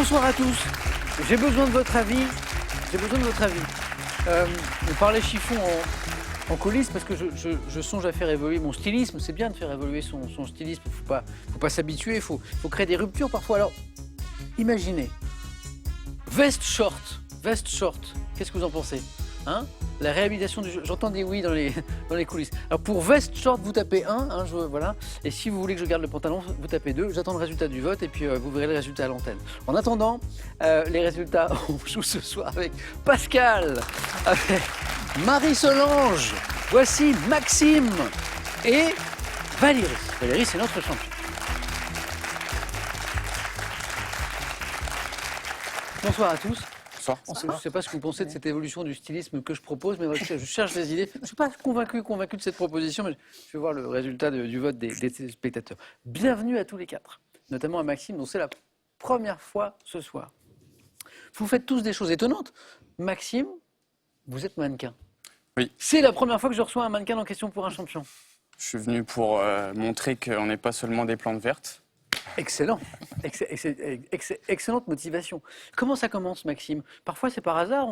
Bonsoir à tous. J'ai besoin de votre avis. On parlait chiffon en coulisses parce que je songe à faire évoluer mon stylisme. C'est bien de faire évoluer son stylisme. Faut pas s'habituer. Faut créer des ruptures parfois. Alors, imaginez. Veste short. Qu'est-ce que vous en pensez, hein? La réhabilitation du jeu. J'entends des oui dans les coulisses. Alors pour veste short, vous tapez 1, voilà. Et si vous voulez que je garde le pantalon, vous tapez 2. J'attends le résultat du vote et puis vous verrez le résultat à l'antenne. En attendant, les résultats, on joue ce soir avec Pascal, avec Marie-Solange. Voici Maxime et Valérie. Valérie, c'est notre champion. Bonsoir à tous. Je ne sais pas ce que vous pensez de cette évolution du stylisme que je propose, mais je cherche des idées. Je ne suis pas convaincu de cette proposition, mais je vais voir le résultat du vote des spectateurs. Bienvenue à tous les quatre, notamment à Maxime, dont c'est la première fois ce soir. Vous faites tous des choses étonnantes. Maxime, vous êtes mannequin. Oui. C'est la première fois que je reçois un mannequin en question pour un champion. Je suis venu pour montrer qu'on n'est pas seulement des plantes vertes. Excellent. Excellente motivation. Comment ça commence, Maxime? Parfois, c'est par hasard.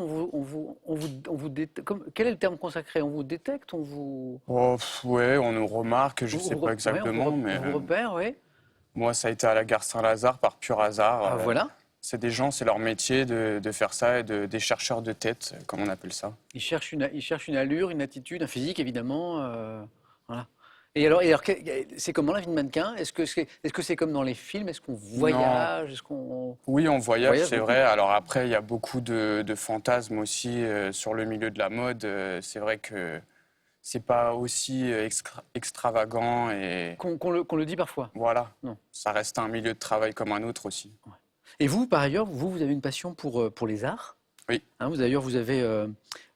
Quel est le terme consacré? On vous détecte, on vous... Oh, ouais, on nous remarque, je ne sais pas exactement, mais... On vous repère, oui. Moi, ça a été à la gare Saint-Lazare par pur hasard. Ah, voilà. C'est des gens, c'est leur métier de faire ça, et des chercheurs de tête, comme on appelle ça. Ils cherchent une allure, une attitude, un physique, évidemment. Voilà. Et alors, c'est comment la vie de mannequin? Est-ce que c'est comme dans les films? Est-ce qu'on voyage? Oui, on voyage, c'est beaucoup. vrai. Alors après, il y a beaucoup de fantasmes aussi sur le milieu de la mode. C'est vrai que c'est pas aussi extravagant et... Qu'on le dit parfois. Voilà, Non. Ça reste un milieu de travail comme un autre aussi. Ouais. Et vous, par ailleurs, vous avez une passion pour les arts. Oui. Hein, d'ailleurs, vous avez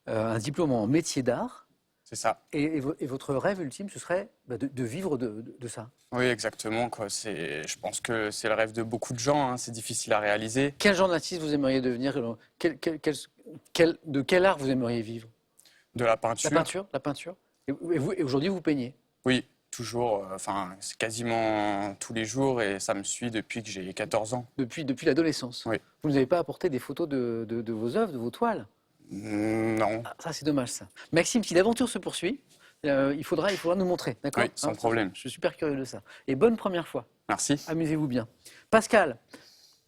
un diplôme en métier d'art. C'est ça. Et votre rêve ultime, ce serait de vivre de ça. Oui, exactement. Je pense que c'est le rêve de beaucoup de gens. Hein. C'est difficile à réaliser. Quel genre d'artiste vous aimeriez devenir? De quel art vous aimeriez vivre? De la peinture. La peinture. Et aujourd'hui, vous peignez? Oui, toujours. C'est quasiment tous les jours et ça me suit depuis que j'ai 14 ans. Depuis l'adolescence? Oui. Vous n'avez pas apporté des photos de vos œuvres, de vos toiles? Non. Ah, ça, c'est dommage, ça. Maxime, si l'aventure se poursuit, il faudra nous montrer, d'accord? Oui, sans problème. Je suis super curieux de ça. Et bonne première fois. Merci. Amusez-vous bien. Pascal.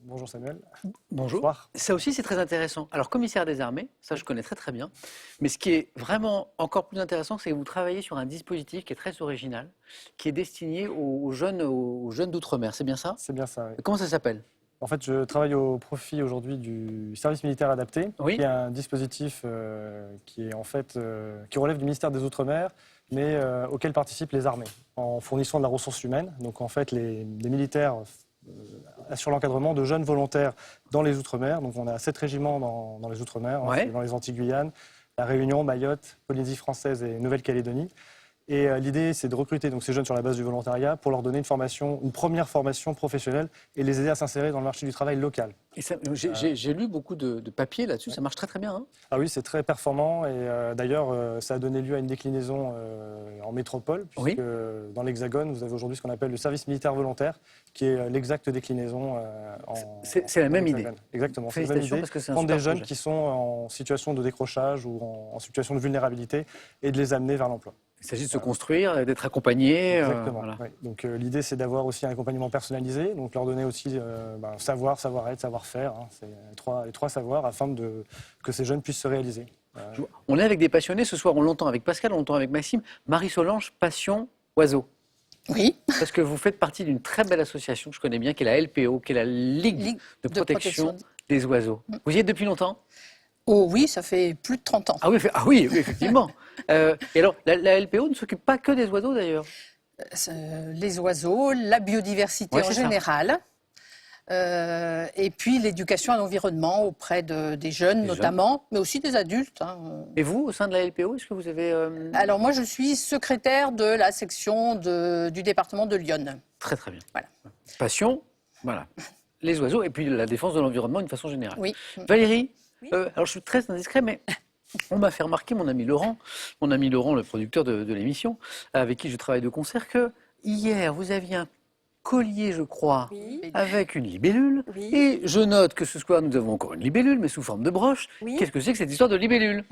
Bonjour Samuel. Bonjour. Bonsoir. Ça aussi, c'est très intéressant. Alors, commissaire des armées, ça, je connais très très bien. Mais ce qui est vraiment encore plus intéressant, c'est que vous travaillez sur un dispositif qui est très original, qui est destiné aux jeunes d'outre-mer. C'est bien ça? C'est bien ça, oui. Comment ça s'appelle? En fait, je travaille au profit aujourd'hui du service militaire adapté, Oui. qui est un dispositif qui relève du ministère des Outre-mer, mais auquel participent les armées, en fournissant de la ressource humaine. Donc en fait, les militaires assurent l'encadrement de jeunes volontaires dans les Outre-mer. Donc on a 7 régiments dans les Outre-mer, Ouais. dans les Antilles-Guyane, la Réunion, Mayotte, Polynésie française et Nouvelle-Calédonie. Et l'idée, c'est de recruter donc, ces jeunes sur la base du volontariat pour leur donner une première formation professionnelle et les aider à s'insérer dans le marché du travail local. Et j'ai lu beaucoup de papiers là-dessus, ça marche très très bien. Hein? Ah oui, c'est très performant et d'ailleurs, ça a donné lieu à une déclinaison en métropole, puisque dans l'Hexagone, vous avez aujourd'hui ce qu'on appelle le service militaire volontaire, qui est l'exacte déclinaison C'est la même idée. Exactement, c'est la même Félicitations idée. parce que c'est un Prendre super des jeunes projet. qui sont en situation de décrochage ou en situation de vulnérabilité et de les amener vers l'emploi. Il s'agit de se construire, d'être accompagné. Exactement. Voilà. Oui. Donc l'idée, c'est d'avoir aussi un accompagnement personnalisé, donc leur donner aussi savoir, savoir-être, savoir-faire. Hein. C'est les trois savoirs afin que ces jeunes puissent se réaliser. On est avec des passionnés ce soir, on l'entend avec Pascal, on l'entend avec Maxime. Marie-Solange, passion oiseau. Oui. Parce que vous faites partie d'une très belle association que je connais bien, qui est la LPO, qui est la Ligue de protection des oiseaux. Vous y êtes depuis longtemps? Oh oui, ça fait plus de 30 ans. Ah oui, effectivement. Et alors, la LPO ne s'occupe pas que des oiseaux d'ailleurs. Les oiseaux, la biodiversité en général, et puis l'éducation à l'environnement auprès des jeunes notamment, mais aussi des adultes. Hein. Et vous, au sein de la LPO, est-ce que vous avez... Alors moi, je suis secrétaire de la section du département de l'Yonne. Très très bien. Voilà. Passion, voilà. Les oiseaux et puis la défense de l'environnement d'une façon générale. Oui. Valérie, Oui. alors je suis très indiscret, mais on m'a fait remarquer, mon ami Laurent, le producteur de l'émission, avec qui je travaille de concert, que hier, vous aviez un collier, je crois, Oui. avec une libellule. Oui. Et je note que ce soir, nous avons encore une libellule, mais sous forme de broche. Oui. Qu'est-ce que c'est que cette histoire de libellule?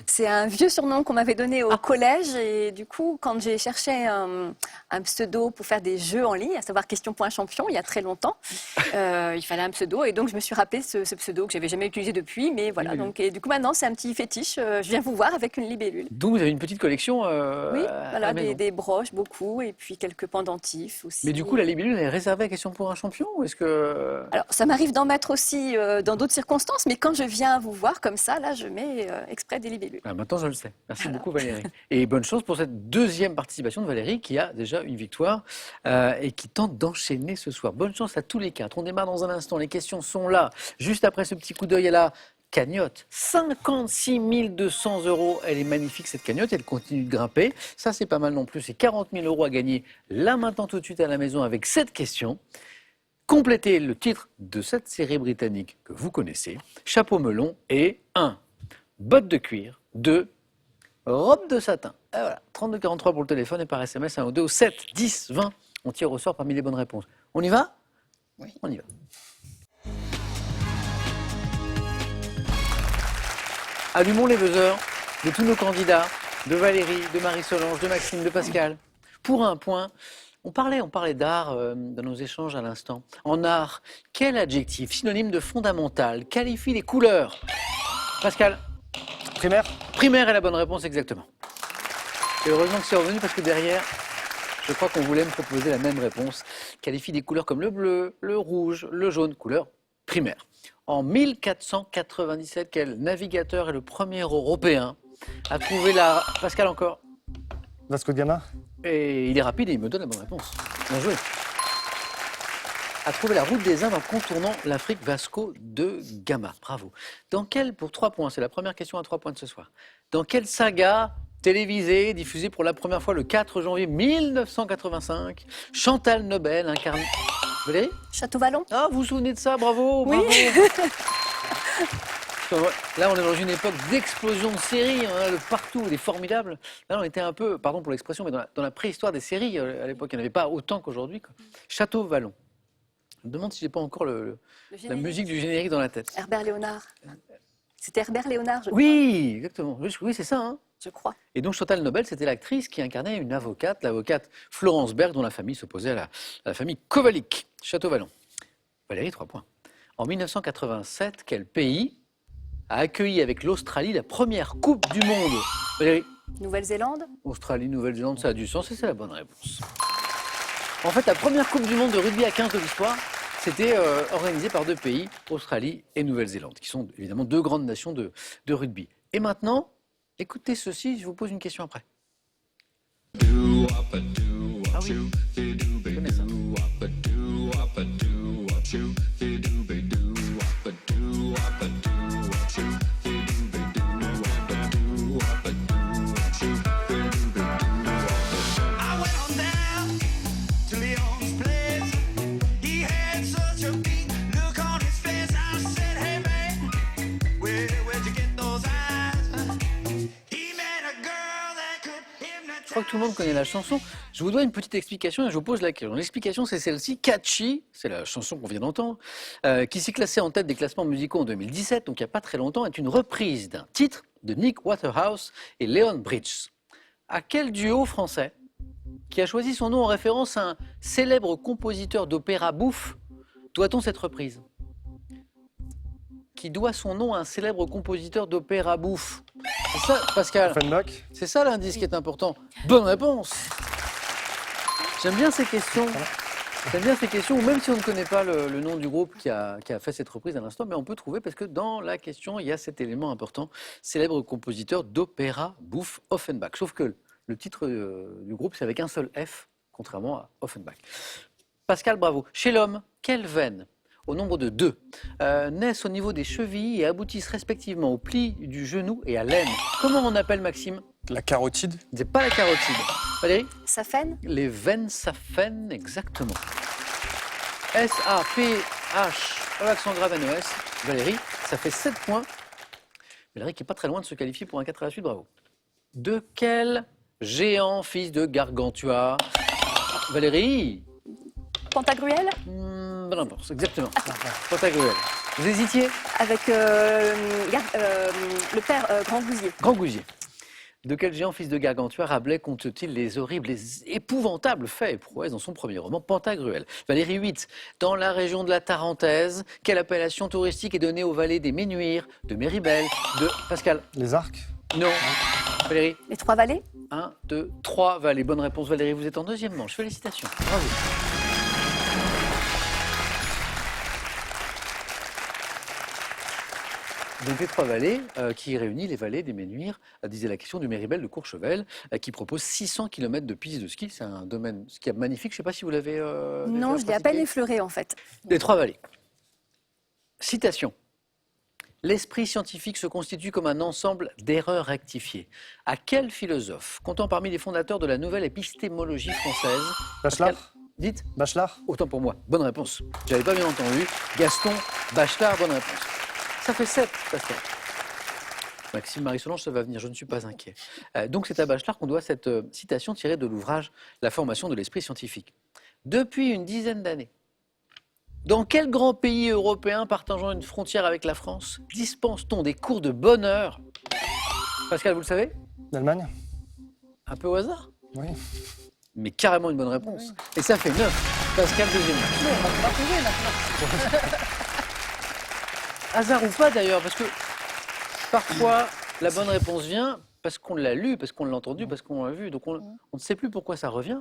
C'est un vieux surnom qu'on m'avait donné au collège et du coup, quand j'ai cherché un pseudo pour faire des jeux en ligne, à savoir Question pour un champion, il y a très longtemps, il fallait un pseudo et donc je me suis rappelé ce pseudo que j'avais jamais utilisé depuis, mais voilà. Libellule. Donc, et du coup, maintenant, c'est un petit fétiche. Je viens vous voir avec une libellule. Donc, vous avez une petite collection Oui, à voilà, la maison. des broches, beaucoup, et puis quelques pendentifs aussi. Mais du coup, la libellule, elle est réservée à Question pour un champion ou est-ce que... Alors, ça m'arrive d'en mettre aussi dans d'autres circonstances, mais quand je viens vous voir comme ça, là, je mets exprès des libellules. Ah, maintenant, je le sais. Merci Voilà. beaucoup, Valérie. Et bonne chance pour cette deuxième participation de Valérie, qui a déjà une victoire et qui tente d'enchaîner ce soir. Bonne chance à tous les quatre. On démarre dans un instant. Les questions sont là. Juste après ce petit coup d'œil à la cagnotte. 56 200 €. Elle est magnifique, cette cagnotte. Elle continue de grimper. Ça, c'est pas mal non plus. C'est 40 000 € à gagner là, maintenant, tout de suite à la maison avec cette question. Complétez le titre de cette série britannique que vous connaissez. Chapeau melon et 1. Bottes de cuir. 2. Robe de satin. Et voilà. 3243 pour le téléphone et par SMS 1 ou 2 au 7, 10, 20. On tire au sort parmi les bonnes réponses. On y va? Oui. On y va. Allumons les buzzers de tous nos candidats, de Valérie, de Marie-Solange, de Maxime, de Pascal. Pour un point, on parlait d'art dans nos échanges à l'instant. En art, quel adjectif, synonyme de fondamental, qualifie les couleurs? Pascal? Primaire. Primaire est la bonne réponse, exactement. Et heureusement que c'est revenu parce que derrière, je crois qu'on voulait me proposer la même réponse. Qualifie des couleurs comme le bleu, le rouge, le jaune, couleur primaire. En 1497, quel navigateur est le premier européen à trouver la... Pascal encore? Vasco de Gama. Et il est rapide et il me donne la bonne réponse. Bien joué. A trouvé la route des Indes en contournant l'Afrique, Vasco de Gama. Bravo. Dans quel, pour 3 points, c'est la première question à 3 points de ce soir. Dans quelle saga télévisée, diffusée pour la première fois le 4 janvier 1985, Chantal Nobel incarne... Valérie? Château Vallon. Ah, vous vous souvenez de ça? Bravo, Oui. bravo. Là, on est dans une époque d'explosion de séries, on en a de partout, des formidables. Là, on était un peu, pardon pour l'expression, mais dans la préhistoire des séries. À l'époque, il n'y en avait pas autant qu'aujourd'hui. Château Vallon. Je me demande si j'ai pas encore la musique du générique dans la tête. Herbert Léonard. C'était Herbert Léonard, je Oui, exactement. Oui, c'est ça. Hein. crois. Je crois. Et donc Chantal Nobel, c'était l'actrice qui incarnait une avocate, l'avocate Florence Berg, dont la famille s'opposait à la famille Kovalik. Château Vallon. Valérie, 3 points. En 1987, quel pays a accueilli avec l'Australie la première Coupe du Monde? Valérie? Nouvelle-Zélande. Australie, Nouvelle-Zélande, ça a du sens et c'est la bonne réponse. En fait, la première Coupe du Monde de rugby à 15 de l'histoire, c'était organisé par 2 pays, Australie et Nouvelle-Zélande, qui sont évidemment 2 grandes nations de rugby. Et maintenant, écoutez ceci, je vous pose une question après. Ah oui, je connais ça. Je crois que tout le monde connaît la chanson. Je vous dois une petite explication et je vous pose la question. L'explication, c'est celle-ci. Catchy, c'est la chanson qu'on vient d'entendre, qui s'est classée en tête des classements musicaux en 2017, donc il n'y a pas très longtemps, est une reprise d'un titre de Nick Waterhouse et Leon Bridges. À quel duo français, qui a choisi son nom en référence à un célèbre compositeur d'opéra bouffe, doit-on cette reprise? Qui doit son nom à un célèbre compositeur d'opéra bouffe. C'est ça, Pascal? Offenbach. C'est ça l'indice qui est important. Bonne réponse. J'aime bien ces questions. J'aime bien ces questions, où même si on ne connaît pas le nom du groupe qui a fait cette reprise à l'instant, mais on peut trouver parce que dans la question, il y a cet élément important. Célèbre compositeur d'opéra bouffe, Offenbach. Sauf que le titre du groupe, c'est avec un seul F, contrairement à Offenbach. Pascal, bravo. Chez l'homme, quelle veine, au nombre de 2, naissent au niveau des chevilles et aboutissent respectivement au pli du genou et à l'aine? Comment on appelle, Maxime? La carotide. C'est pas la carotide. Valérie? Saphène. Les veines saphènes, exactement. S-A-P-H, l'accent grave N-E-S. Valérie, ça fait 7 points. Valérie qui n'est pas très loin de se qualifier pour un 4 à la suite, bravo. De quel géant, fils de Gargantua? Valérie? Pantagruel Bonne réponse, exactement. Pantagruel. Vous hésitiez? avec le père Grand Gousier. Grand Gousier. De quel géant, fils de Gargantua, Rabelais compte-t-il les horribles, les épouvantables faits et prouesses dans son premier roman Pantagruel? Valérie 8. Dans la région de la Tarentaise, quelle appellation touristique est donnée aux vallées des Ménuires, de Méribel, de Pascal? Les arcs. Non. Valérie? Les Trois Vallées 1, 2, 3 vallées. Bonne réponse, Valérie. Vous êtes en deuxième manche. Félicitations. Bravo. Donc les trois vallées qui réunit les vallées des Ménuires, disait la question du Méribel de Courchevel, qui propose 600 km de pistes de ski. C'est un domaine skiable magnifique. Je ne sais pas si vous l'avez Non, je l'ai à peine effleuré en fait. Les trois vallées. Citation. L'esprit scientifique se constitue comme un ensemble d'erreurs rectifiées. À quel philosophe, comptant parmi les fondateurs de la nouvelle épistémologie française, Bachelard. dites? Bachelard. Autant pour moi. Bonne réponse. J'avais pas bien entendu. Gaston Bachelard, bonne réponse. Ça fait 7, Pascal. Maxime Marie-Solange, ça va venir, je ne suis pas inquiet. Donc c'est à Bachelard qu'on doit cette citation tirée de l'ouvrage La formation de l'esprit scientifique. Depuis une dizaine d'années, dans quel grand pays européen partageant une frontière avec la France dispense-t-on des cours de bonheur? Pascal, vous le savez? L'Allemagne. Un peu au hasard? Oui. Mais carrément une bonne réponse. Oui. Et ça fait 9. Pascal, deuxième. Non, on va pouvoir trouver maintenant. Hasard ou pas d'ailleurs, parce que parfois la bonne réponse vient parce qu'on l'a lu, parce qu'on l'a entendu, parce qu'on l'a vu. Donc on ne sait plus pourquoi ça revient.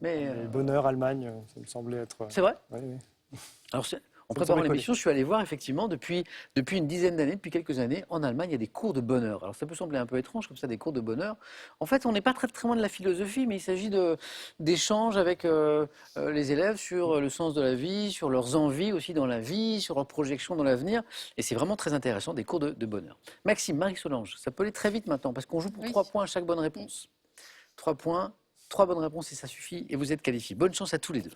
Mais Et Bonheur, Allemagne, ça me semblait être. c'est vrai. Oui, oui. Alors en me préparant semblait l'émission, je suis allé voir effectivement depuis une dizaine d'années, depuis quelques années, en Allemagne, il y a des cours de bonheur. Alors ça peut sembler un peu étrange comme ça, des cours de bonheur. En fait, on n'est pas très, très loin de la philosophie, mais il s'agit d'échanges avec les élèves sur le sens de la vie, sur leurs envies aussi dans la vie, sur leurs projections dans l'avenir. Et c'est vraiment très intéressant, des cours de bonheur. Maxime, Marie-Solange, ça peut aller très vite maintenant, parce qu'on joue pour Oui. 3 points à chaque bonne réponse. 3 points, 3 bonnes réponses et ça suffit, et vous êtes qualifiés. Bonne chance à tous les deux.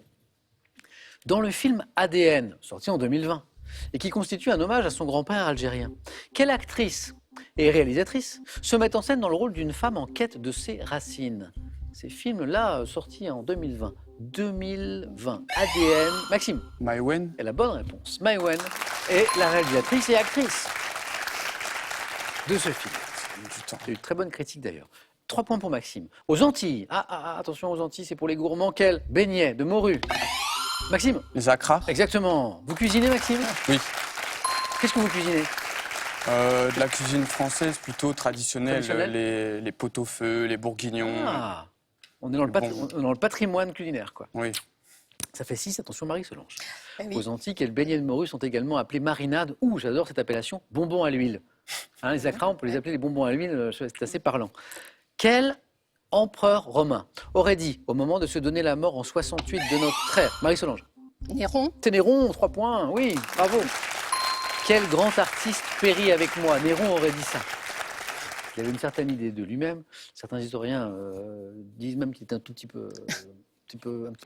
Dans le film ADN, sorti en 2020, et qui constitue un hommage à son grand-père algérien, quelle actrice et réalisatrice se met en scène dans le rôle d'une femme en quête de ses racines? Ces films-là, sortis en 2020. 2020. ADN. Maxime Maïwenn. est la bonne réponse. Maïwenn est la réalisatrice et actrice de ce film. Du temps. C'est une très bonne critique d'ailleurs. 3 points pour Maxime. Aux Antilles. Attention aux Antilles, c'est pour les gourmands. Quel beignets de morue. Maxime. Les acras. Exactement. Vous cuisinez, Maxime? Oui. Qu'est-ce que vous cuisinez? De la cuisine française plutôt traditionnelle, Traditionnelle. les pot-au-feu, les bourguignons. Ah, on est dans le patrimoine culinaire, quoi. Oui. Ça fait 6, attention Marie-Solange. Eh oui. Aux Antilles, les beignets de morue sont également appelés marinades ou, j'adore cette appellation, bonbons à l'huile. Hein, les acras, on peut les appeler les bonbons à l'huile, c'est assez parlant. Quel empereur romain aurait dit, au moment de se donner la mort en 68 de notre ère, Marie-Solange? Néron. C'est Néron, 3 points, oui, bravo. Quel grand artiste périt avec moi? Néron aurait dit ça. Il avait une certaine idée de lui-même. Certains historiens disent même qu'il était un petit peu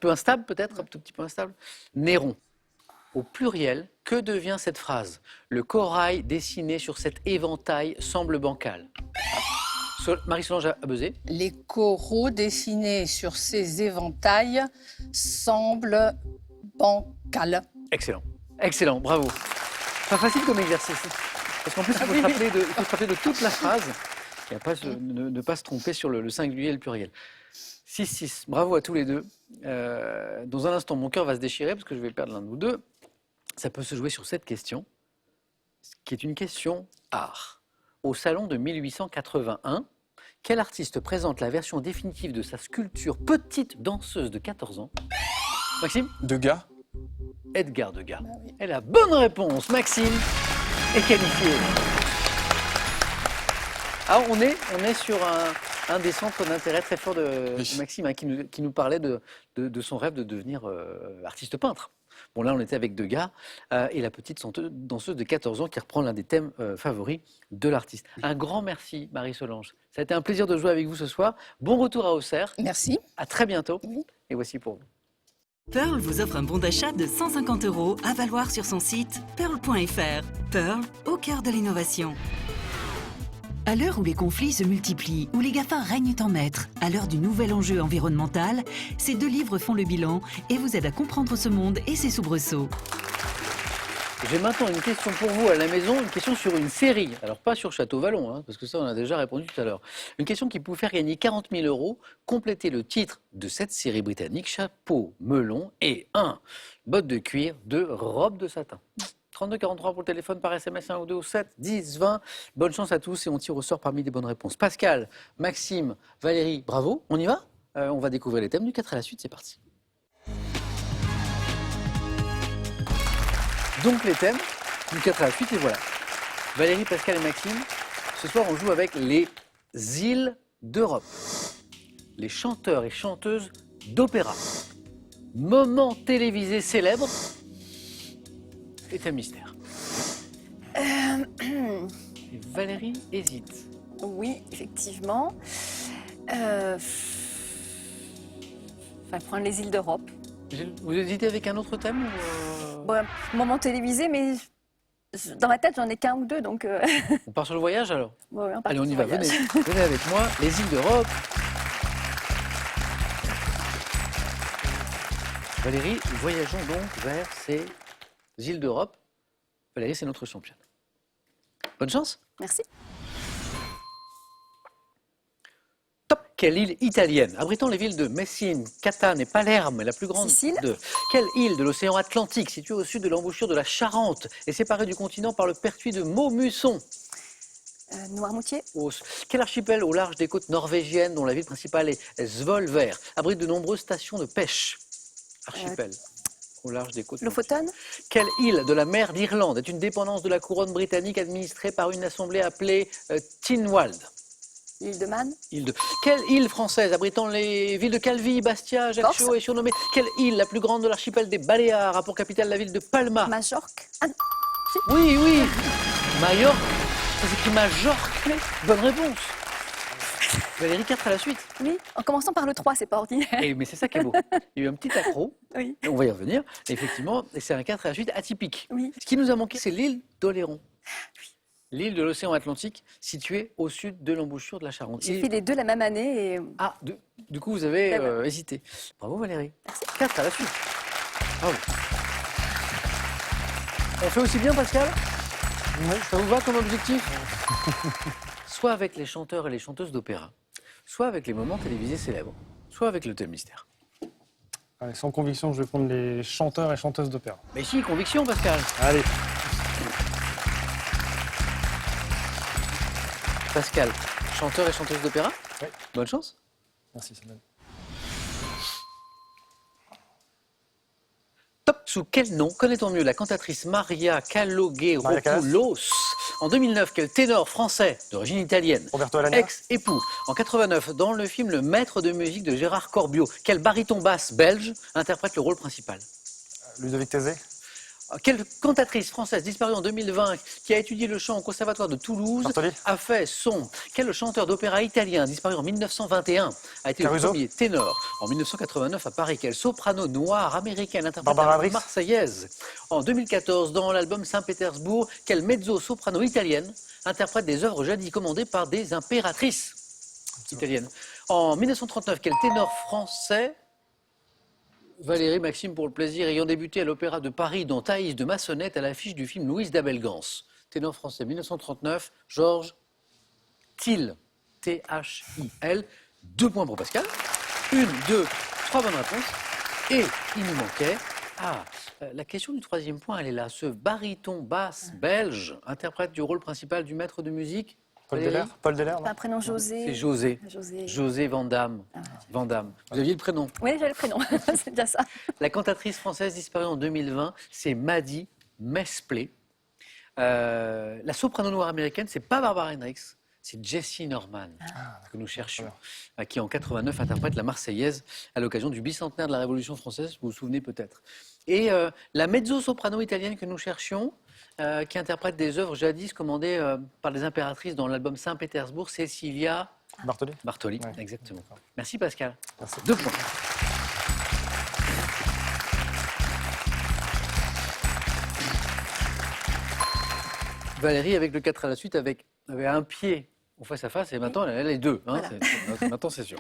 instable, peut-être, un tout petit peu instable. Néron. Au pluriel, que devient cette phrase? Le corail dessiné sur cet éventail semble bancal. Marie-Solange a buzzé. Les coraux dessinés sur ces éventails semblent bancals. Excellent. Excellent, bravo. Pas facile comme exercice. Parce qu'en plus, il faut se rappeler de toute la phrase et ne pas se tromper sur le singulier et le pluriel. 6-6. Bravo à tous les deux. Dans un instant, mon cœur va se déchirer parce que je vais perdre l'un de vous deux. Ça peut se jouer sur cette question, qui est une question art. Au salon de 1881, quel artiste présente la version définitive de sa sculpture Petite danseuse de 14 ans? Maxime? Degas. Edgar Degas. Ah oui. Et la bonne réponse, Maxime, est qualifié. Alors on est sur un des centres d'intérêt très fort de Maxime, hein, qui nous parlait de son rêve de devenir artiste peintre. Bon là on était avec Degas et la petite danseuse de 14 ans qui reprend l'un des thèmes favoris de l'artiste. Un grand merci Marie-Solange. Ça a été un plaisir de jouer avec vous ce soir. Bon retour à Auxerre. Merci. À très bientôt. Oui. Et voici pour vous. Pearl vous offre un bon d'achat de 150 € à valoir sur son site pearl.fr. Pearl, au cœur de l'innovation. À l'heure où les conflits se multiplient, où les GAFA règnent en maître, à l'heure du nouvel enjeu environnemental, ces 2 livres font le bilan et vous aident à comprendre ce monde et ses soubresauts. J'ai maintenant une question pour vous à la maison, une question sur une série. Alors pas sur Château Vallon, hein, parce que ça on a déjà répondu tout à l'heure. Une question qui peut vous faire gagner 40 000 €. Complétez le titre de cette série britannique, chapeau, melon et un botte de cuir, 2 robes de satin. 32 43 pour le téléphone, par SMS 1 ou 2 ou 7, 10, 20. Bonne chance à tous et on tire au sort parmi les bonnes réponses. Pascal, Maxime, Valérie, bravo, on y va on va découvrir les thèmes du 4 à la suite, c'est parti. Donc les thèmes du 4 à la suite, et voilà. Valérie, Pascal et Maxime, ce soir on joue avec les îles d'Europe. Les chanteurs et chanteuses d'opéra. Moment télévisé célèbre est un mystère. Et Valérie hésite. Oui, effectivement. Enfin, prendre les îles d'Europe. Vous hésitez avec un autre thème ou Bon, moment télévisé, mais dans ma tête, j'en ai qu'un ou deux, donc... On part sur le voyage alors? Ouais, on part Allez, on sur y le va, voyage. venez avec moi, les îles d'Europe. Valérie, voyageons donc vers ces îles d'Europe. Valérie, c'est notre championne. Bonne chance. Merci. Top. Quelle île italienne, abritant les villes de Messine, Catane et Palerme, la plus grande Sicile. de... Quelle île de l'océan Atlantique, située au sud de l'embouchure de la Charente et séparée du continent par le pertuis de Maumusson? Noirmoutier. Quel archipel au large des côtes norvégiennes, dont la ville principale est Svolvær, abrite de nombreuses stations de pêche? Archipel au large des côtes. Lofoten. Quelle île de la mer d'Irlande est une dépendance de la couronne britannique administrée par une assemblée appelée Tynwald? L'île de Man. Quelle île française abritant les villes de Calvi, Bastia, Ajaccio Corse. est surnommée? Quelle île la plus grande de l'archipel des Baléares a pour capitale la ville de Palma? Majorque. Ah, Oui, oui. Majorque. Ça s'écrit Majorque. Bonne réponse. Valérie, 4 à la suite. oui, en commençant par le 3, c'est pas ordinaire. Mais c'est ça qui est beau. Il y a eu un petit accro. Oui. On va y revenir. Effectivement, et c'est un 4 à la suite atypique. Oui. Ce qui nous a manqué, c'est l'île d'Oléron. L'île de l'océan Atlantique, située au sud de l'embouchure de la Charente. J'ai fait les deux la même année et Ah, du coup, vous avez Voilà. hésité. Bravo Valérie. 4 à la suite. Bravo. On fait aussi bien, Pascal? Ça vous va comme objectif? Soit avec les chanteurs et les chanteuses d'opéra, soit avec les moments télévisés célèbres, soit avec le thème mystère. Allez, sans conviction, je vais prendre les chanteurs et chanteuses d'opéra. Mais si, conviction, Pascal. Allez. Pascal, chanteur et chanteuse d'opéra? Oui. Bonne chance. Merci, Samuel. Top. Sous quel nom connaît-on mieux la cantatrice Maria Maria Callas. Calogero-Poulos? En 2009, quel ténor français d'origine italienne, Roberto Alagna. ex-époux? En 89, dans le film Le Maître de musique de Gérard Corbiot, quel baryton basse belge interprète le rôle principal? Ludovic Tézé. Quelle cantatrice française disparue en 2020 qui a étudié le chant au Conservatoire de Toulouse Bartoli. a fait son? Quel chanteur d'opéra italien disparu en 1921 a été Caruso. le premier ténor en 1989 à Paris? Quelle soprano noire américaine interprète Barbara la Hendricks. Marseillaise? En 2014, dans l'album Saint-Pétersbourg, quelle mezzo-soprano italienne interprète des œuvres jadis commandées par des impératrices italiennes? En 1939, quel ténor français? Valérie, Maxime, pour le plaisir, ayant débuté à l'Opéra de Paris dans Thaïs de Massonnette à l'affiche du film Louise d'Abelgance. Ténor français, 1939, Georges Thill. T-H-I-L. 2 points pour Pascal. 1, 2, 3 bonnes réponses. Et il nous manquait... la question du 3e point, elle est là. Ce baryton basse belge, interprète du rôle principal du maître de musique. Paul Valérie? Deller. Paul Deller, non un prénom José. C'est José. José. José Van Damme. Van Damme. Vous aviez le prénom. Oui, j'ai le prénom, c'est bien ça. La cantatrice française disparue en 2020, c'est Maddie Mesplé. La soprano noire américaine, c'est pas Barbara Hendricks, c'est Jessie Norman que nous cherchions, qui en 89 interprète la Marseillaise à l'occasion du bicentenaire de la Révolution française, vous vous souvenez peut-être. Et la mezzo-soprano italienne que nous cherchions, qui interprète des œuvres jadis commandées par les impératrices dans l'album Saint-Pétersbourg, Cecilia Bartoli. Bartoli. Ouais. Exactement. Merci Pascal. Merci. 2 points. Valérie, avec le 4 à la suite, avait un pied au face-à-face et maintenant, elle a les deux. Hein, Voilà. maintenant, c'est sûr.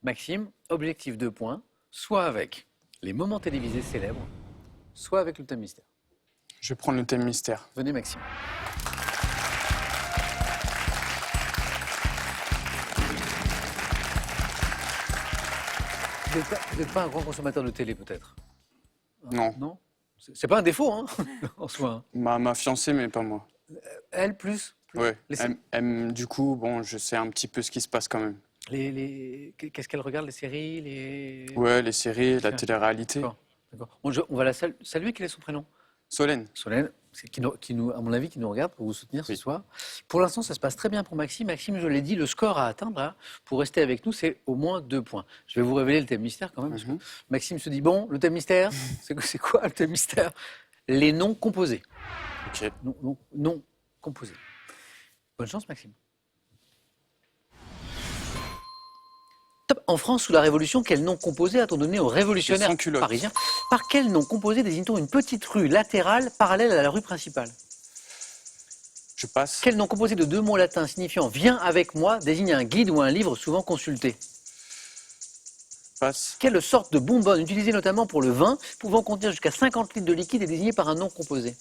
Maxime, objectif 2 points, soit avec les moments télévisés célèbres, soit avec le thème mystère. Je vais prendre le thème mystère. Venez, Maxime. Vous n'êtes pas un grand consommateur de télé, peut-être? Non. Non? C'est pas un défaut, hein, en soi. Hein. Ma fiancée, mais pas moi. Elle, plus Ouais. Les- Du coup, bon, je sais un petit peu ce qui se passe quand même. Qu'est-ce qu'elle regarde, les séries, les... Ouais, les séries, la Tiens. télé-réalité. D'accord. D'accord. On va la saluer. Quel est son prénom? Solène. Solène, à mon avis, qui nous regarde pour vous soutenir ce Oui. soir. Pour l'instant, ça se passe très bien pour Maxime. Maxime, je l'ai dit, le score à atteindre là, pour rester avec nous, c'est au moins 2 points. Je vais vous révéler le thème mystère quand même. Parce que Maxime se dit, bon, le thème mystère, c'est quoi le thème mystère? Les noms composés. Ok. Noms composés. Bonne chance, Maxime. Top. En France, sous la Révolution, quel nom composé a-t-on donné aux révolutionnaires Les sans-culottes. parisiens? Par quel nom composé désigne-t-on une petite rue latérale parallèle à la rue principale? Je passe. Quel nom composé de 2 mots latins signifiant « viens avec moi » désigne un guide ou un livre souvent consulté? Passe. Quelle sorte de bonbonne utilisée notamment pour le vin, pouvant contenir jusqu'à 50 litres de liquide, est désignée par un nom composé?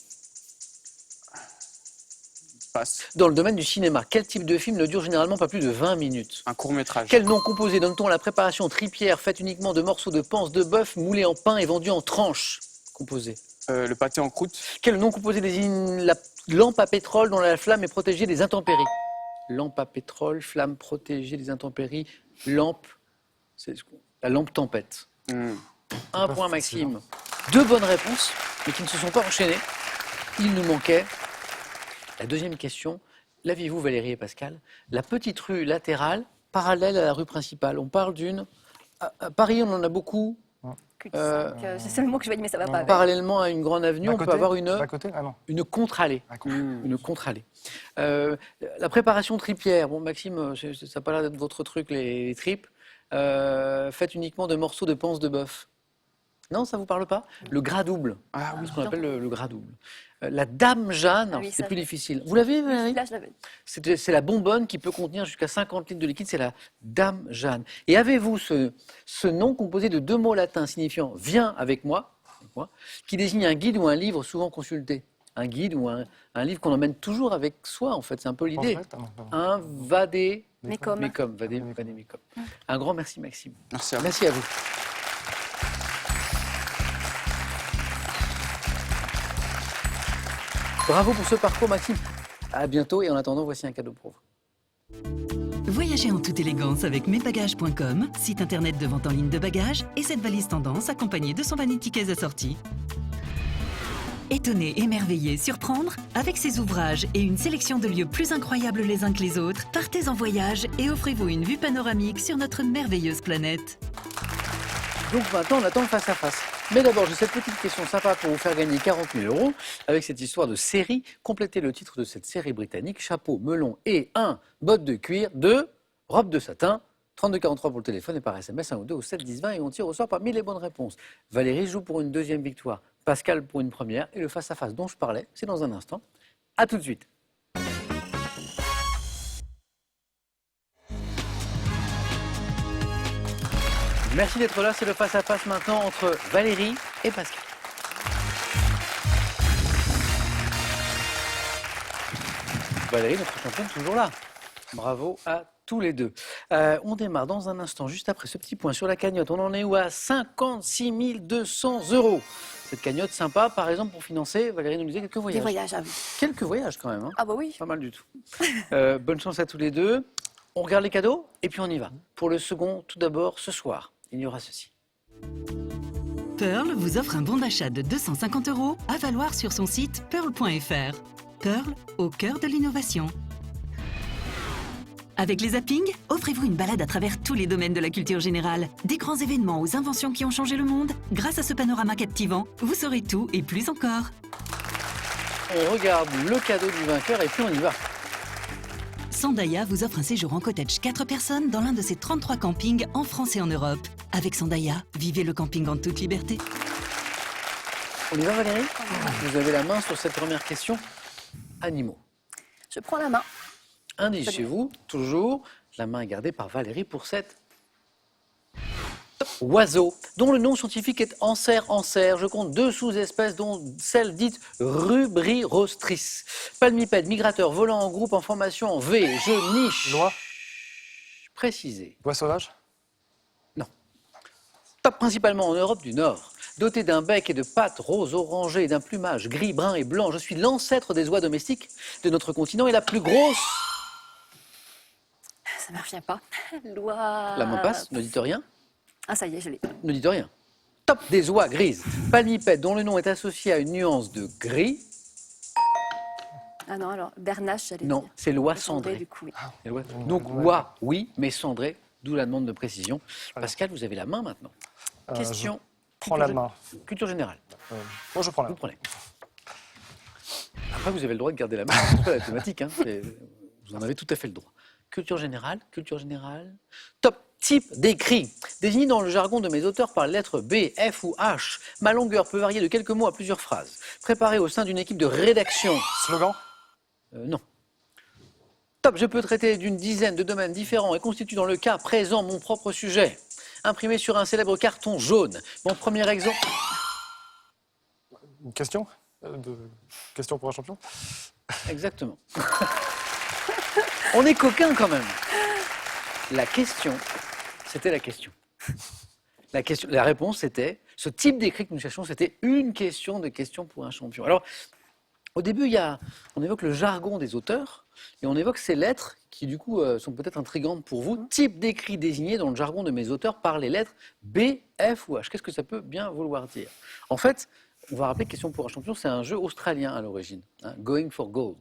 Passe. Dans le domaine du cinéma, quel type de film ne dure généralement pas plus de 20 minutes? Un court-métrage. Quel nom composé donne-t-on à la préparation tripière faite uniquement de morceaux de panse de bœuf moulés en pain et vendus en tranches composées? Le pâté en croûte. Quel nom composé désigne la lampe à pétrole dont la flamme est protégée des intempéries? Lampe à pétrole, flamme protégée des intempéries, lampe, c'est la lampe tempête. Un point Maxime. 2 bonnes réponses, mais qui ne se sont pas enchaînées. Il nous manquait la deuxième question. L'aviez-vous, Valérie et Pascal? La petite rue latérale, parallèle à la rue principale. On parle d'une... À Paris, on en a beaucoup. C'est le mot que je vais dire, mais ça va pas avec. Parallèlement à une grande avenue, on peut avoir D'à côté? Ah non. une contre-allée. Une contre-allée. La préparation tripière, bon Maxime, ça n'a pas l'air d'être votre truc, les tripes. Faites uniquement de morceaux de panse de bœuf. Non, ça vous parle pas? Le gras double. Ah oui. Ce qu'on appelle le gras double. La Dame Jeanne, Ah oui, c'est ça, plus difficile. Vous l'avez, Valérie? Là, je l'avais. C'est la bonbonne qui peut contenir jusqu'à 50 litres de liquide, c'est la Dame Jeanne. Et avez-vous ce nom composé de 2 mots latins signifiant « viens avec moi », qui désigne un guide ou un livre souvent consulté? Un guide ou un livre qu'on emmène toujours avec soi, en fait, c'est un peu l'idée. Un vadé... Mais comme. Vadé Mécom. Un grand merci, Maxime. Merci à vous. Merci à vous. Bravo pour ce parcours, Maxime. À bientôt et en attendant, voici un cadeau pour vous. Voyagez en toute élégance avec mesbagages.com, site internet de vente en ligne de bagages, et cette valise tendance accompagnée de son vanity case assorti. Étonner, émerveiller, surprendre, avec ses ouvrages et une sélection de lieux plus incroyables les uns que les autres, partez en voyage et offrez-vous une vue panoramique sur notre merveilleuse planète. Donc maintenant, on attend le face-à-face. Mais d'abord, j'ai cette petite question sympa pour vous faire gagner 40 000 € avec cette histoire de série. Complétez le titre de cette série britannique, chapeau, melon et un botte de cuir, 2 robe de satin. 3243 pour le téléphone et par SMS 1 ou 2 au 7 10 20 et on tire au sort parmi les bonnes réponses. Valérie joue pour une deuxième victoire, Pascal pour une première et le face-à-face dont je parlais, c'est dans un instant. A tout de suite. Merci d'être là, c'est le face-à-face maintenant entre Valérie et Pascal. Valérie, notre championne, toujours là. Bravo à tous les deux. On démarre dans un instant, juste après ce petit point sur la cagnotte. On en est où? À 56 200 €. Cette cagnotte sympa, par exemple, pour financer, Valérie nous disait, quelques voyages. Des voyages, ah oui. Quelques voyages quand même. Hein. Ah bah oui. Pas mal du tout. Bonne chance à tous les deux. On regarde les cadeaux et puis on y va. Pour le second, tout d'abord, ce soir, il y aura ceci. Pearl vous offre un bon d'achat de 250 € à valoir sur son site pearl.fr. Pearl, au cœur de l'innovation. Avec les zappings, offrez-vous une balade à travers tous les domaines de la culture générale. Des grands événements aux inventions qui ont changé le monde. Grâce à ce panorama captivant, vous saurez tout et plus encore. On regarde le cadeau du vainqueur et puis on y va. Sandaya vous offre un séjour en cottage 4 personnes dans l'un de ses 33 campings en France et en Europe. Avec Sandaya, vivez le camping en toute liberté. On y va, Valérie? Vous avez la main sur cette première question. Animaux. Je prends la main. Indice Très chez bien. vous, toujours. La main est gardée par Valérie pour cette oiseau, dont le nom scientifique est Anser. Je compte 2 sous-espèces, dont celle dite Rubrirostris. Palmipède, migrateur, volant en groupe, en formation en V. Je niche. Loi. Précisé. Bois sauvage. Top principalement en Europe du Nord. Doté d'un bec et de pattes roses orangées et d'un plumage gris, brun et blanc, je suis l'ancêtre des oies domestiques de notre continent et la plus grosse. Ça ne me revient pas. Loi. La main passe, ne dites rien. Ah, ça y est, je l'ai. Ne dites rien. Top des oies grises. Palmipède, dont le nom est associé à une nuance de gris. Ah non, alors, Bernache, j'allais Non, dire. c'est l'oie Cendré, cendrée. du coup, oui. C'est l'oie- Donc, oie, oui, mais cendrée, d'où la demande de précision. Pascal, vous avez la main maintenant. Question. Prends la main. Culture générale. Moi, je prends la Vous main. prenez. Après, vous avez le droit de garder la main. C'est pas la thématique. Hein. Vous en avez tout à fait le droit. Culture générale. Top type d'écrit. Désigné dans le jargon de mes auteurs par les lettres B, F ou H. Ma longueur peut varier de quelques mots à plusieurs phrases. Préparé au sein d'une équipe de rédaction. Slogan. Non. Top, je peux traiter d'une dizaine de domaines différents et constitue dans le cas présent mon propre sujet. Imprimé sur un célèbre carton jaune. Mon premier exemple. Une question Question pour un champion. Exactement. On est coquin quand même. La question, c'était la question. La réponse, c'était, ce type d'écrit que nous cherchons, c'était une question de questions pour un champion. Alors, au début, on évoque le jargon des auteurs et on évoque ces lettres qui, du coup, sont peut-être intrigantes pour vous. Type d'écrit désigné dans le jargon de mes auteurs par les lettres B, F ou H. Qu'est-ce que ça peut bien vouloir dire? En fait, on va rappeler Question pour un champion, c'est un jeu australien à l'origine, hein, Going for Gold.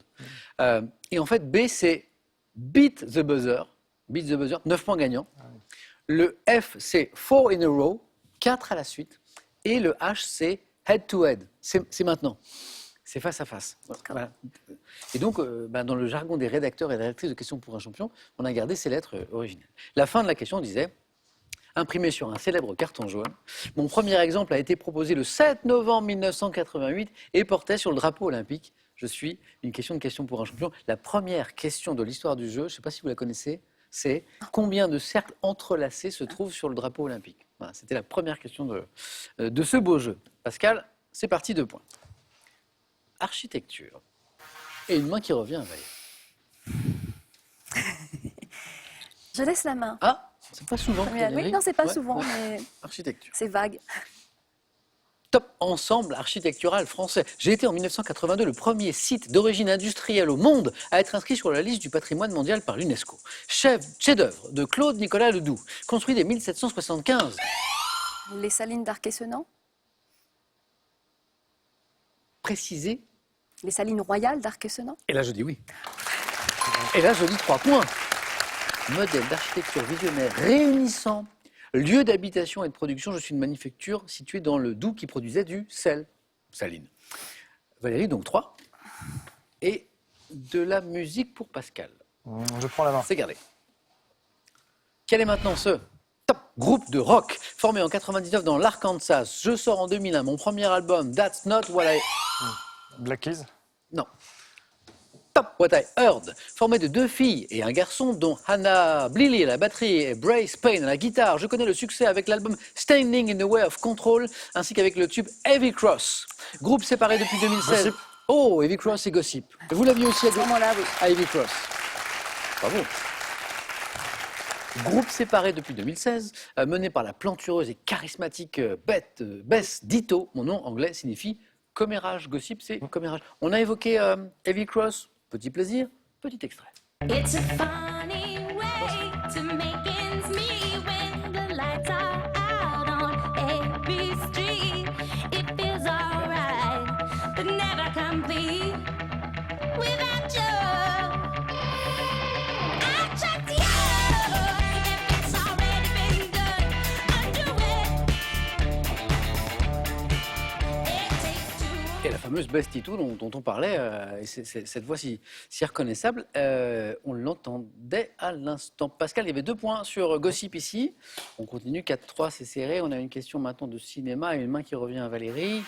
Et en fait, B, c'est Beat the Buzzer, 9 points gagnants. Le F, c'est 4 in a row, 4 à la suite. Et le H, c'est head to head, c'est maintenant. C'est face à face. Voilà. Et donc, dans le jargon des rédacteurs et rédactrices de Questions pour un champion, on a gardé ces lettres originales. La fin de la question disait, imprimé sur un célèbre carton jaune, mon premier exemple a été proposé le 7 novembre 1988 et portait sur le drapeau olympique. Je suis une question de Questions pour un champion. La première question de l'histoire du jeu, je ne sais pas si vous la connaissez, c'est combien de cercles entrelacés se trouvent sur le drapeau olympique? Voilà, c'était la première question de ce beau jeu. Pascal, c'est parti, 2 points. Architecture. Et une main qui revient à Valérie. Je laisse la main. Ah, c'est pas souvent. Oui, non, c'est pas Ouais, souvent, ouais. mais Architecture. c'est vague. Top ensemble architectural français. J'ai été en 1982 le premier site d'origine industrielle au monde à être inscrit sur la liste du patrimoine mondial par l'UNESCO. Chef-d'œuvre de Claude Nicolas Ledoux, construit dès 1775. Les salines d'Arc-et-Senans, Précisé. les salines royales d'Arc-et-Senans. Et là, je dis oui. Et là, je dis 3 points. Modèle d'architecture visionnaire réunissant lieu d'habitation et de production. Je suis une manufacture située dans le Doubs qui produisait du sel. Saline. Valérie, donc 3. Et de la musique pour Pascal. Je prends la main. C'est gardé. Quel est maintenant ce top groupe de rock formé en 99 dans l'Arkansas? Je sors en 2001 mon premier album, That's Not What I... Black Keys. Non. Top What I Heard, formé de 2 filles et un garçon, dont Hannah Bliley à la batterie et Brace Payne à la guitare. Je connais le succès avec l'album Standing in the Way of Control, ainsi qu'avec le tube Heavy Cross. Groupe séparé depuis 2016. Gossip. Oh, Heavy Cross et Gossip. Vous l'aviez aussi À ce moment-là, oui. à Heavy Cross. Bravo. Groupe séparé depuis 2016, mené par la plantureuse et charismatique Bess Ditto. Mon nom anglais signifie commérage. Gossip, c'est commérage. On a évoqué Heavy Cross. Petit plaisir, petit extrait. It's a funny way to make ends meet when the lights are out on every street. It feels alright, but never complete without you. I checked you if it's already been done. Undo it. It takes two. Et la fameuse Bess Ditto dont on parlait, et cette voix si reconnaissable, on l'entendait à l'instant. Pascal, il y avait 2 points sur Gossip ici. On continue, 4-3, c'est serré. On a une question maintenant de cinéma et une main qui revient à Valérie.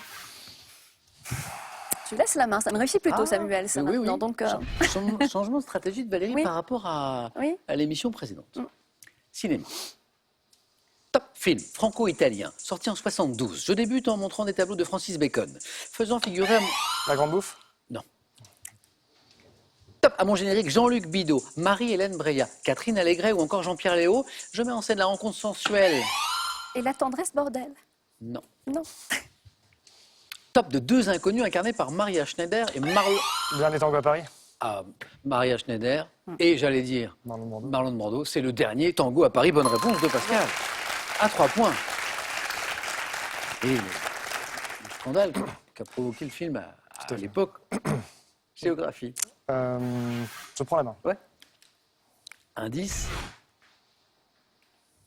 Je laisse la main, ça me réussit plutôt, Ah, Samuel, ça oui, maintenant. oui. Donc, Changement de stratégie de Valérie Oui. par rapport à oui. l'émission précédente. Mm. Cinéma. Top film franco-italien, sorti en 72. Je débute en montrant des tableaux de Francis Bacon, faisant figurer La Grande Bouffe. top à mon générique Jean-Luc Bidot, Marie-Hélène Breillat, Catherine Allégret ou encore Jean-Pierre Léaud. Je mets en scène la rencontre sensuelle. Et la tendresse, bordel. Non. Non. Top de deux inconnus incarnés par Maria Schneider et Le dernier tango à Paris. Maria Schneider et j'allais dire Marlon Brando. Marlon de Bordeaux. C'est le dernier tango à Paris. Bonne réponse de Pascal. À 3 points. Et le scandale qu'a provoqué le film à l'époque. Géographie. Je prends la main. Ouais. Indice.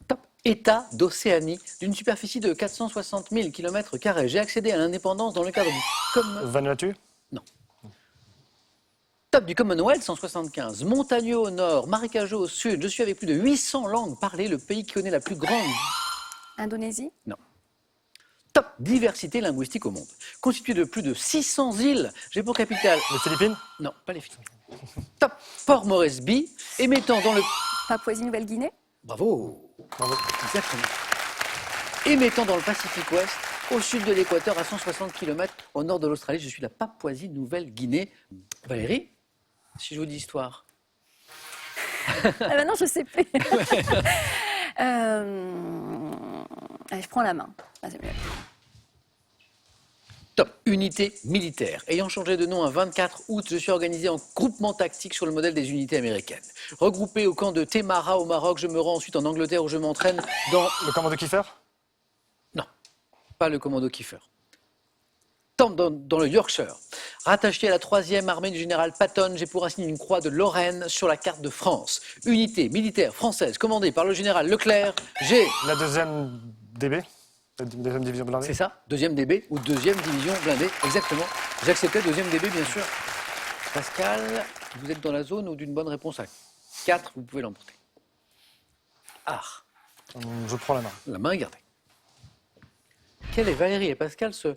Top. État d'Océanie, d'une superficie de 460 000 km². J'ai accédé à l'indépendance dans le cadre du Vanuatu. Top du Commonwealth 175. Montagneux au nord, marécageux au sud. Je suis avec plus de 800 langues parlées, le pays qui connaît la plus grande. Indonésie. Top diversité linguistique au monde. Constitué de plus de 600 îles. J'ai pour capitale. Les Philippines. Non, pas les Philippines. Top Port Moresby, émettant dans le. Papouasie-Nouvelle-Guinée. Bravo. Bravo. Exactement. Émettant dans le Pacifique Ouest, au sud de l'équateur, à 160 km au nord de l'Australie. Je suis la Papouasie-Nouvelle-Guinée. Valérie, si je vous dis histoire. Ah ben non, je sais plus. Allez, je prends la main. Ah, c'est mieux. Top unité militaire. Ayant changé de nom un 24 août, je suis organisé en groupement tactique sur le modèle des unités américaines. Regroupé au camp de Temara au Maroc, je me rends ensuite en Angleterre où je m'entraîne dans. Le commando Kiefer. Non, pas le commando Kiefer. Top dans le Yorkshire. Rattaché à la 3e armée du général Patton, j'ai pour insigne une croix de Lorraine sur la carte de France. Unité militaire française commandée par le général Leclerc. J'ai. La 2e DB. La 2e division blindée. C'est ça, 2e DB ou 2e division blindée, exactement. J'acceptais 2e DB, bien sûr. Pascal, vous êtes dans la zone où d'une bonne réponse à 4, vous pouvez l'emporter. Art, Je prends la main. la main est gardée. Quel est Valérie et Pascal ce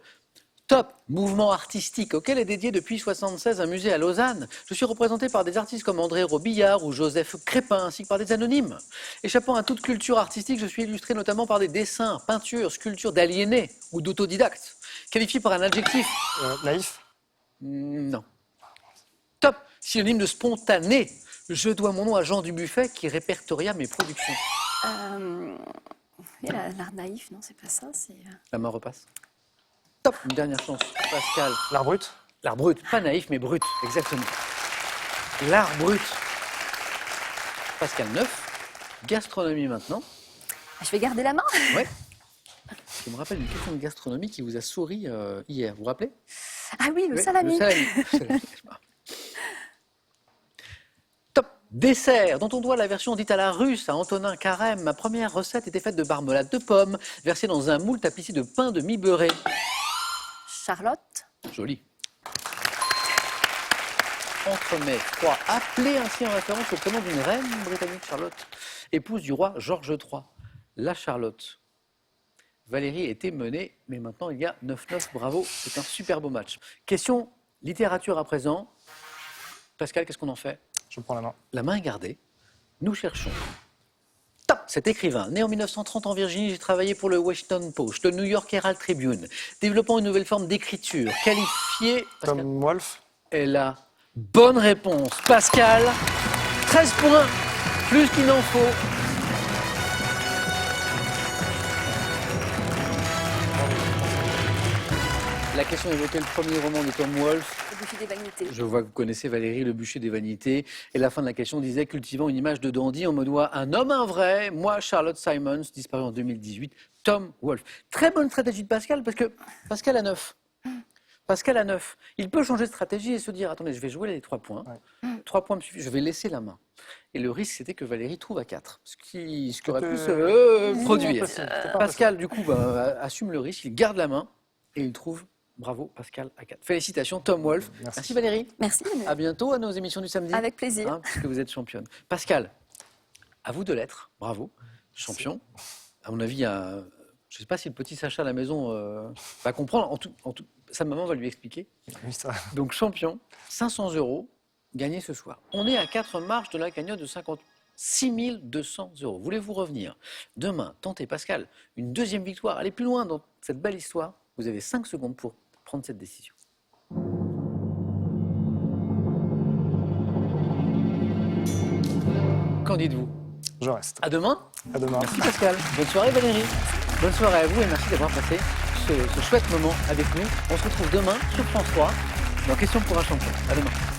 top mouvement artistique auquel est dédié depuis 1976 un musée à Lausanne? Je suis représenté par des artistes comme André Robillard ou Joseph Crépin, ainsi que par des anonymes. Échappant à toute culture artistique, je suis illustré notamment par des dessins, peintures, sculptures d'aliénés ou d'autodidactes. Qualifié par un adjectif? Naïf. Non. Top synonyme de spontané. Je dois mon nom à Jean Dubuffet qui répertoria mes productions. Il y a l'art naïf, non, c'est pas ça. C'est La main repasse. Top, une dernière chance. Pascal. L'art brut. L'art brut, pas naïf mais brut, exactement. L'art brut. Pascal 9. Gastronomie maintenant. Je vais garder la main. Ouais. Je me rappelle une question de gastronomie qui vous a souri hier. Vous vous rappelez? Ah oui, le Oui, salami. Le salami. Top dessert, dont on doit la version dite à la russe à Antonin Carême. Ma première recette était faite de marmelade de pommes, versée dans un moule tapissé de pain de mie beurré. Charlotte. Joli. Entremets froid, appelé ainsi en référence au prénom d'une reine britannique, Charlotte, épouse du roi George III. La Charlotte. Valérie était menée, mais maintenant il y a 9-9, bravo, c'est un super beau match. Question littérature à présent. Pascal, qu'est-ce qu'on en fait? Je prends la main. La main est gardée. Nous cherchons. Top, cet écrivain, né en 1930 en Virginie, j'ai travaillé pour le Washington Post, le New York Herald Tribune, développant une nouvelle forme d'écriture, qualifiée... Pascal, Tom Wolfe. est la bonne réponse. Pascal, 13 points, plus qu'il n'en faut. La question évoquait le premier roman de Tom Wolfe. Le boucher des vanités. Je vois que vous connaissez Valérie, le bûcher des vanités. Et la fin de la question disait, cultivant une image de dandy, on me doit un homme, un vrai. Moi, Charlotte Simons, disparu en 2018. Tom Wolfe. Très bonne stratégie de Pascal, parce que Pascal a 9. Pascal a 9. Il peut changer de stratégie et se dire, attendez, je vais jouer les 3 points. 3 points me suffisent, je vais laisser la main. Et le risque, c'était que Valérie trouve à 4. Ce qui aurait pu se produire. Pascal, du coup, assume le risque, il garde la main et il trouve. Bravo, Pascal à 4. Félicitations, Tom Wolfe. Merci Valérie. Merci. À bientôt à nos émissions du samedi. Avec plaisir. Puisque vous êtes championne. Pascal, à vous de l'être. Bravo. Champion. À mon avis, je ne sais pas si le petit Sacha à la maison va comprendre. sa maman va lui expliquer. Oui, ça. Donc champion, 500 € gagnés ce soir. On est à 4 marches de la cagnotte de 56 200 €. Voulez-vous revenir demain, tenter Pascal, une deuxième victoire, aller plus loin dans cette belle histoire? Vous avez 5 secondes pour prendre cette décision. Qu'en dites-vous? Je reste. À demain. À demain. Merci Pascal. Bonne soirée Valérie. Bonne soirée à vous et merci d'avoir passé ce chouette moment avec nous. On se retrouve demain sur France 3 dans Question pour un champion. À demain.